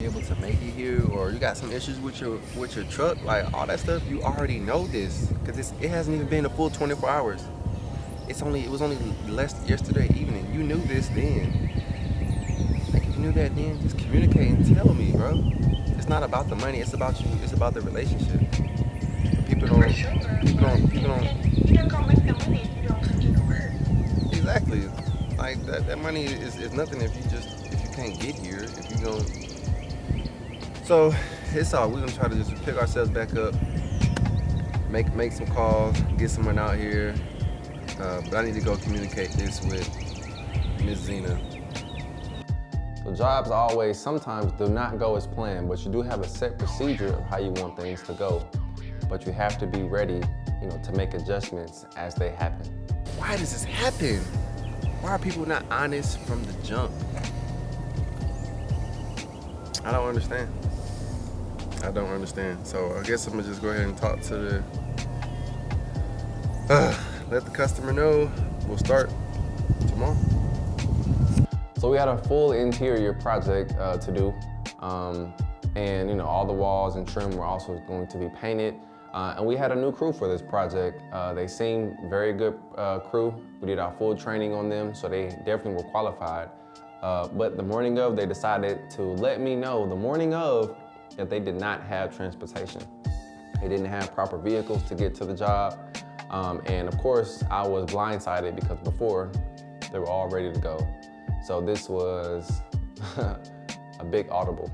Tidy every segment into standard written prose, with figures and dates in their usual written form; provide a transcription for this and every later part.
able to make it here, or you got some issues with your truck, like all that stuff, you already know this, because it hasn't even been a full 24 hours. It was only less yesterday evening. You knew this then. Like if you knew that then, just communicate and tell me, bro. It's not about the money. It's about you. It's about the relationship. People don't. For sure. People But don't. People don't. you can come make the money if you don't put in the work. Exactly. Like that money is nothing if you can't get here. If you don't. So it's all. We're gonna try to just pick ourselves back up. Make some calls. Get someone out here. But I need to go communicate this with Miss Zena. So jobs always sometimes do not go as planned, but you do have a set procedure of how you want things to go. But you have to be ready, to make adjustments as they happen. Why does this happen? Why are people not honest from the jump? I don't understand. So I guess I'm gonna just go ahead and talk to the, let the customer know. We'll start tomorrow. So we had a full interior project to do. And all the walls and trim were also going to be painted. And we had a new crew for this project. They seemed very good crew. We did our full training on them, so they definitely were qualified. But the morning of, they decided to let me know the morning of that they did not have transportation. They didn't have proper vehicles to get to the job. And of course, I was blindsided because before, they were all ready to go. So this was a big audible.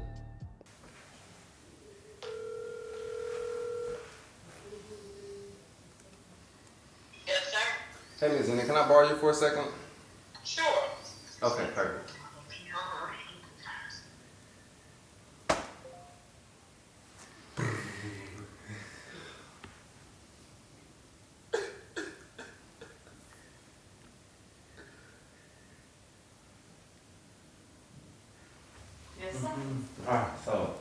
Yes, sir. Hey, Ms. Zena, can I borrow you for a second? Sure. Okay, perfect. Yes, sir. Alright, so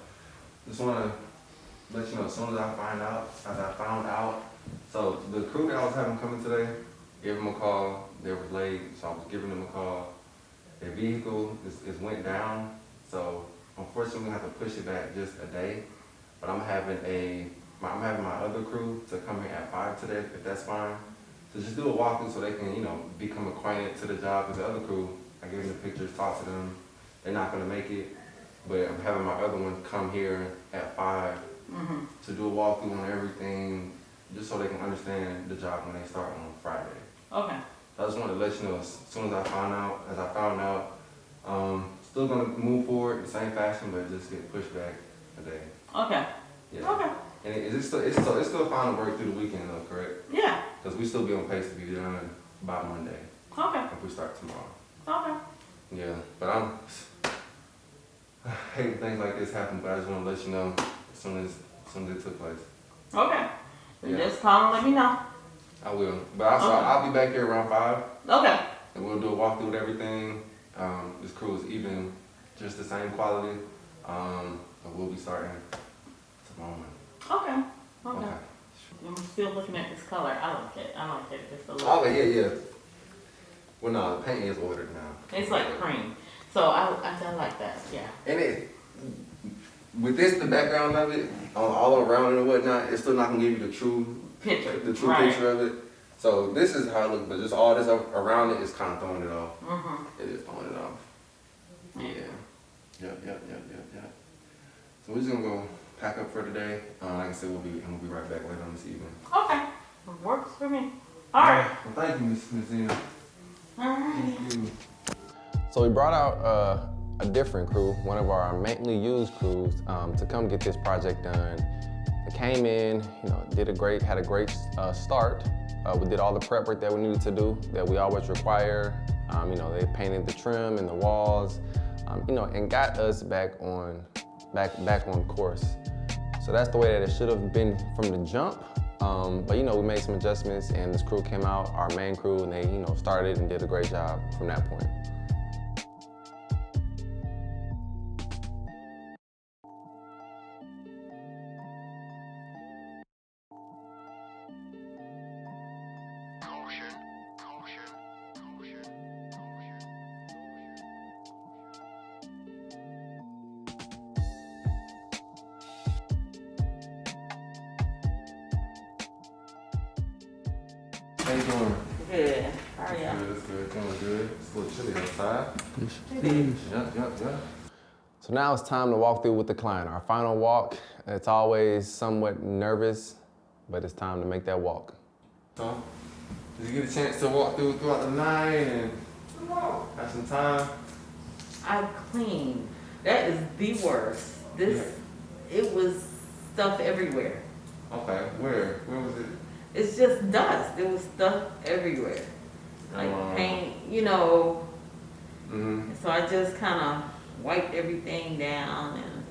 just want to let you know as soon as I found out, so the crew that I was having coming today, gave them a call. They were late, so I was giving them a call. Their vehicle is went down, so unfortunately we have to push it back just a day. But I'm having my other crew to come here at 5 today, if that's fine. So just do a walkthrough so they can, become acquainted to the job with the other crew. I gave them the pictures, talk to them. They're not gonna make it, but I'm having my other one come here at 5 to do a walkthrough on everything, just so they can understand the job when they start on Friday. Okay. I just wanted to let you know as soon as I found out, still gonna move forward the same fashion, but just get pushed back a day. Okay. Yeah. Okay. And it's still fine to work through the weekend though, correct? Yeah. Because we still be on pace to be done by Monday Okay. if we start tomorrow. Okay. Yeah, but I hate when things like this happen, but I just want to let you know as soon as it took place. Okay. Yeah. Just call and let me know. I will. But I'll be back here around 5, Okay. and we'll do a walkthrough with everything. This crew is even just the same quality. But we'll be starting tomorrow morning. Okay. Okay. I'm still looking at this color. I like it just a little. Oh, yeah. Well, no, the paint is ordered now. It's like cream. So I like that. Yeah. And with the background of it, all around it and whatnot, it's still not gonna give you the true Picture. right. Picture of it. So this is how it looks, but just all this around it is kind of throwing it off. It is throwing it off. Yeah. Yep. So we're just gonna go pack up for today. Like I said, we'll be right back later on this evening. Okay. It works for me. All right. Well, thank you, Miss Zena. All right. Thank you. So we brought out a different crew, one of our mainly used crews, to come get this project done. They came in, had a great start. We did all the prep work that we needed to do, that we always require. They painted the trim and the walls, and got us back on course. So that's the way that it should have been from the jump. But we made some adjustments, and this crew came out, our main crew, and they started and did a great job from that point. How you doing? Good. How are you? Good, it's good. Doing good. It's a little chilly outside. Please. Yep. So now it's time to walk through with the client. Our final walk. It's always somewhat nervous, but it's time to make that walk. So, did you get a chance to walk throughout the night and have some time? I cleaned. That is the worst. It was stuff everywhere. Okay, where was it? It's just dust. There was stuff everywhere. Like paint, you know. Mm-hmm. So I just kind of wiped everything down and.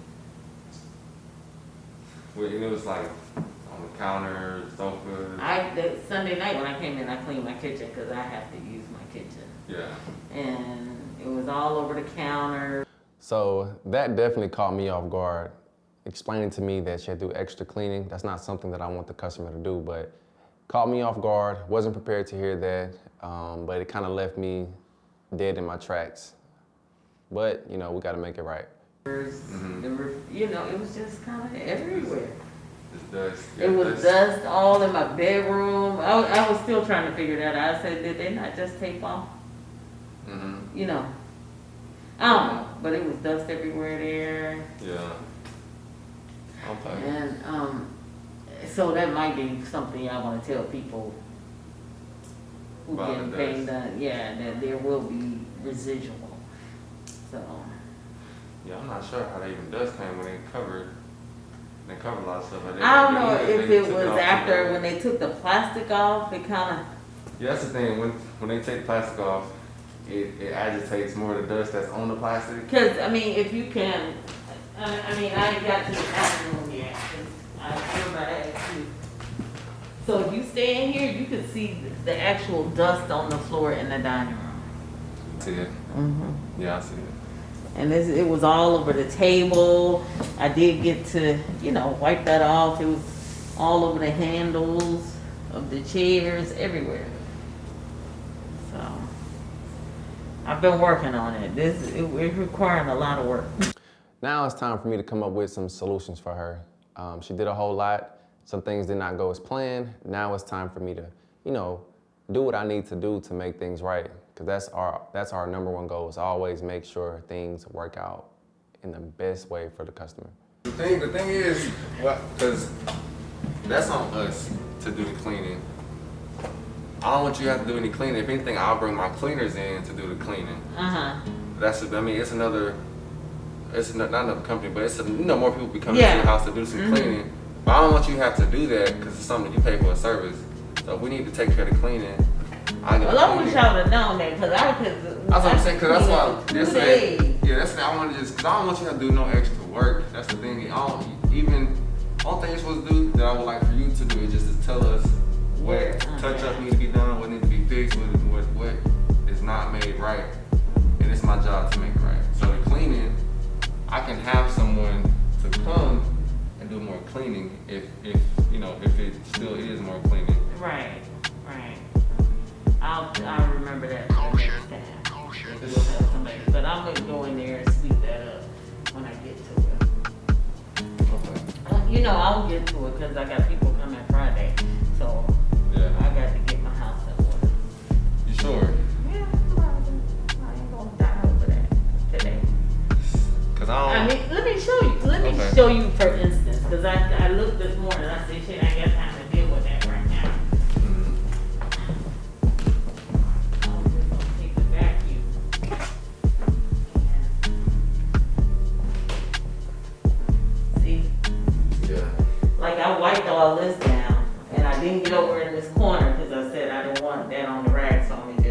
Well, and it was like on the counter, sofa. That Sunday night when I came in, I cleaned my kitchen because I have to use my kitchen. Yeah. And it was all over the counter. So that definitely caught me off guard, explaining to me that she had to do extra cleaning. That's not something that I want the customer to do, but caught me off guard. Wasn't prepared to hear that, but it kind of left me dead in my tracks. But, you know, we got to make it right. You know, it was just kind of everywhere. It's dust. It was dust all in my bedroom. I was still trying to figure that out. I said, did they not just tape off? Mm-hmm. You know, I don't know, but it was dust everywhere there. Yeah. Okay. And so that might be something y'all want to tell people who About get the paint dust. done. Yeah, that there will be residual. So. Yeah, I'm not sure how they even dust came when they covered a lot of stuff. I don't know if it was after when they took the plastic off, it kind of. Yeah, that's the thing. When they take plastic off, it agitates more of the dust that's on the plastic. Because, I mean, if you can, I mean, I ain't got to the bathroom yet. 'Cause I remember I asked you. So if you stay in here, you can see the actual dust on the floor in the dining room. See it? Mm-hmm. Yeah, I see it. And it was all over the table. I did get to, you know, wipe that off. It was all over the handles of the chairs, everywhere. So, I've been working on it. It's requiring a lot of work. Now it's time for me to come up with some solutions for her. She did a whole lot. Some things did not go as planned. Now it's time for me to, you know, do what I need to do to make things right. Because that's our number one goal, is always make sure things work out in the best way for the customer. The thing is, because that's on us to do the cleaning. I don't want you to have to do any cleaning. If anything, I'll bring my cleaners in to do the cleaning. It's not another company, but more people be coming to the house to do some cleaning. But I don't want you to have to do that because it's something you pay for a service. So if we need to take care of the cleaning, Well, I wish I would have known that because that's what I'm saying. Because that's why yesterday. Yeah, that's the I want to because I don't want you to have to do no extra work. That's the thing. All thing you're supposed to do that I would like for you to do is just to tell us what touch-up need to be done, what needs to be fixed, what is not made right, and it's my job to make it right. So the cleaning, I can have someone to come and do more cleaning if it still is more cleaning. Right. I'll remember that for the next time. If you'll have somebody. But I'm going to go in there and sweep that up when I get to it. Okay. You know, I'll get to it because I got people coming Friday. So I got to get my house in order. You sure? Yeah, I ain't going to die over that today. Cause I mean, let me show you. Let me show you for instance. Because I looked this morning. I said, shit, I ain't got time to deal with that right now. Like I wiped all this down, and I didn't get over in this corner because I said I don't want that on the rack, so I'm gonna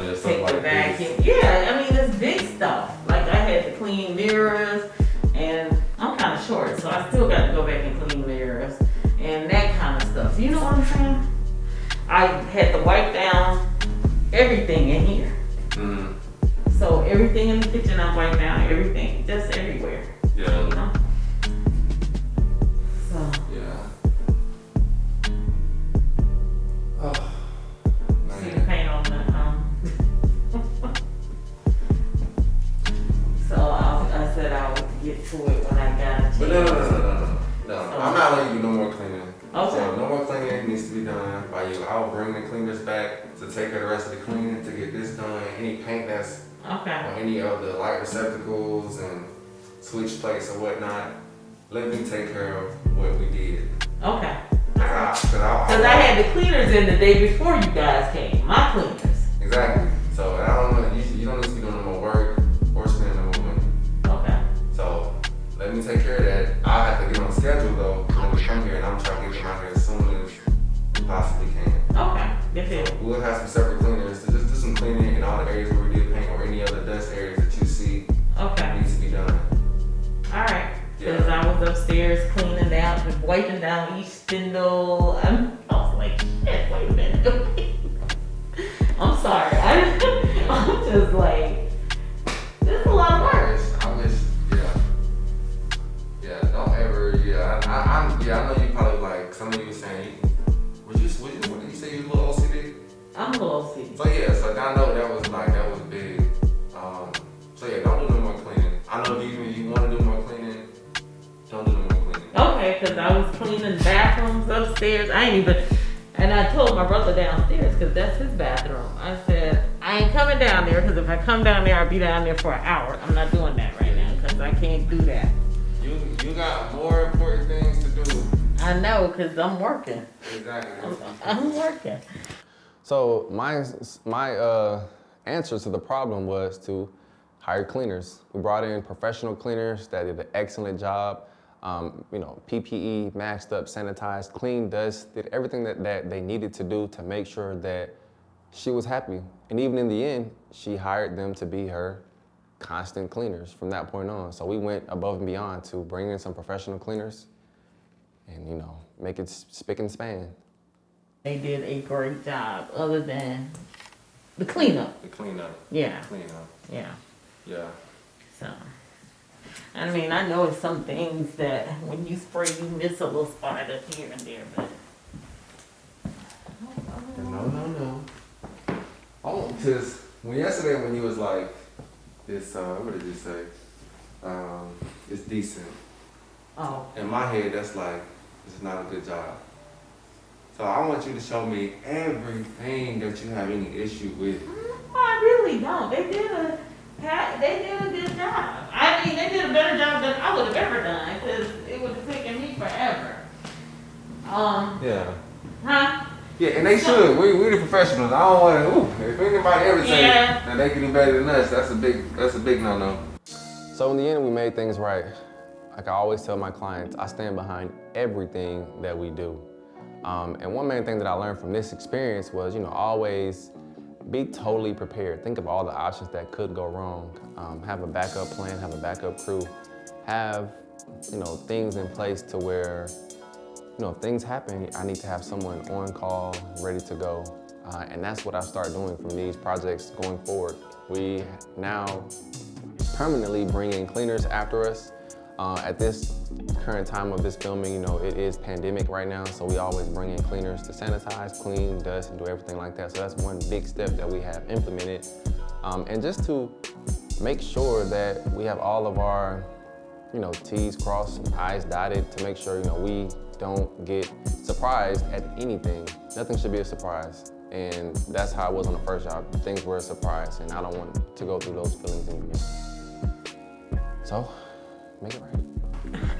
just take the vacuum. Yeah, I mean it's big stuff. Like I had to clean mirrors, and I'm kind of short, so I still got to go back and clean mirrors and that kind of stuff. You know what I'm saying? I had to wipe down everything in here. So everything in the kitchen I wiped down, everything, just everywhere. Yeah. You know? See the paint on the So I said I would get to it when I got a chance. But no. I'm not letting you do no more cleaning. Okay. So no more cleaning needs to be done by you. I'll bring the cleaners back to take care of the rest of the cleaning, to get this done. Any paint that's Okay. on any of the light receptacles and switch plates or whatnot, let me take care of what we did. Okay. Cause I had the cleaners in the day before you guys came. My cleaners. Exactly. So I don't know. You don't need to be doing no more work or spending no more money. Okay. So let me take care of that. I'll have to get on schedule though when we come here, and I'm trying to get them out here as soon as we possibly can. Okay. Good deal. So we'll have some separate cleaners to just do some cleaning in all the areas where we did paint or any other dust areas that you see Okay. needs to be done. All right. Yeah. Because I was upstairs cleaning out, just wiping down each spindle. I was like, shit, wait a minute. I'm sorry. I'm just like, this is a lot of work. Don't ever, I know you probably like, some of you were saying, what did you say, you a little OCD? I'm a little OCD. So I know that was big. Don't do no more cleaning. I know if you want to do more cleaning, don't do no more cleaning. Okay, because I was cleaning bathrooms upstairs. And I told my brother downstairs, because that's his bathroom. I said, I ain't coming down there, because if I come down there, I'll be down there for an hour. I'm not doing that right now, because I can't do that. You got more important things to do. I know, because I'm working. Exactly. I'm working. So my answer to the problem was to hire cleaners. We brought in professional cleaners that did an excellent job. PPE, maxed up, sanitized, cleaned dust, did everything that they needed to do to make sure that she was happy. And even in the end, she hired them to be her constant cleaners from that point on. So we went above and beyond to bring in some professional cleaners and, make it spick and span. They did a great job, other than the cleanup. The cleanup. Yeah. Cleanup. Yeah. Yeah. So, I mean, I know it's some things that when you spray, you miss a little spot up here and there, but. No. Oh, because yesterday when you was like, it's, what did you say? It's decent. Oh. In my head, that's like, it's not a good job. So I want you to show me everything that you have any issue with. I really don't. They did a good job. I mean, they did a better job than I would have ever done, because it would have taken me forever. Yeah. Huh? Yeah, and they should. We the professionals. I don't want to. If anybody ever say that they can do better than us, that's a big no-no. So in the end, we made things right. Like I always tell my clients, I stand behind everything that we do. And one main thing that I learned from this experience was, always be totally prepared. Think of all the options that could go wrong. Have a backup plan, have a backup crew, have, things in place to where, if things happen, I need to have someone on call, ready to go. And that's what I start doing from these projects going forward. We now permanently bring in cleaners after us. At this current time of this filming, it is pandemic right now, so we always bring in cleaners to sanitize, clean, dust, and do everything like that. So that's one big step that we have implemented. And just to make sure that we have all of our, T's crossed and I's dotted to make sure, we don't get surprised at anything. Nothing should be a surprise. And that's how it was on the first job. Things were a surprise, and I don't want to go through those feelings again. So, make it right.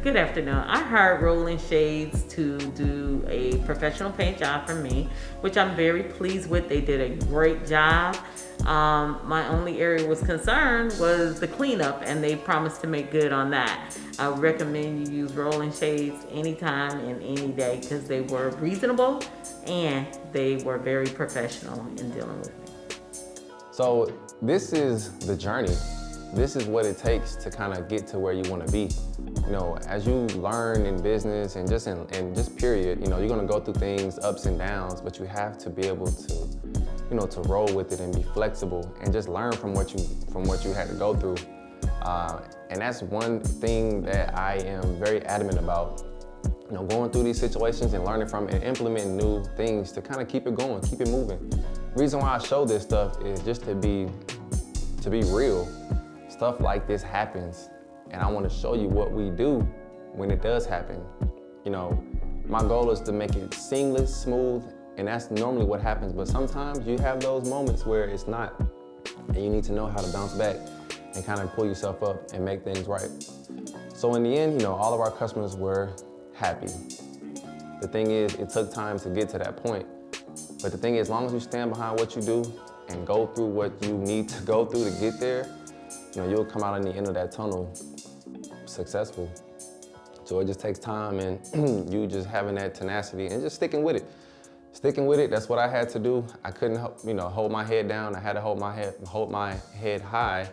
Good afternoon. I hired Rolling Shades to do a professional paint job for me, which I'm very pleased with. They did a great job. My only area was concerned was the cleanup, and they promised to make good on that. I recommend you use Rolling Shades anytime and any day, because they were reasonable and they were very professional in dealing with me. So this is the journey. This is what it takes to kind of get to where you want to be. As you learn in business and just in just period, you're going to go through things, ups and downs, but you have to be able to, to roll with it and be flexible and just learn from what you had to go through. And that's one thing that I am very adamant about. Going through these situations and learning from and implementing new things to kind of keep it going, keep it moving. The reason why I show this stuff is just to be real. Stuff like this happens, and I want to show you what we do when it does happen. My goal is to make it seamless, smooth, and that's normally what happens. But sometimes you have those moments where it's not, and you need to know how to bounce back and kind of pull yourself up and make things right. So in the end, all of our customers were happy. The thing is, it took time to get to that point. But the thing is, as long as you stand behind what you do and go through what you need to go through to get there, you'll come out on the end of that tunnel successful. So it just takes time and you just having that tenacity and just sticking with it. Sticking with it, that's what I had to do. I couldn't, hold my head down. I had to hold my head high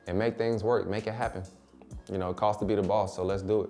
and make things work, make it happen. It costs to be the boss, so let's do it.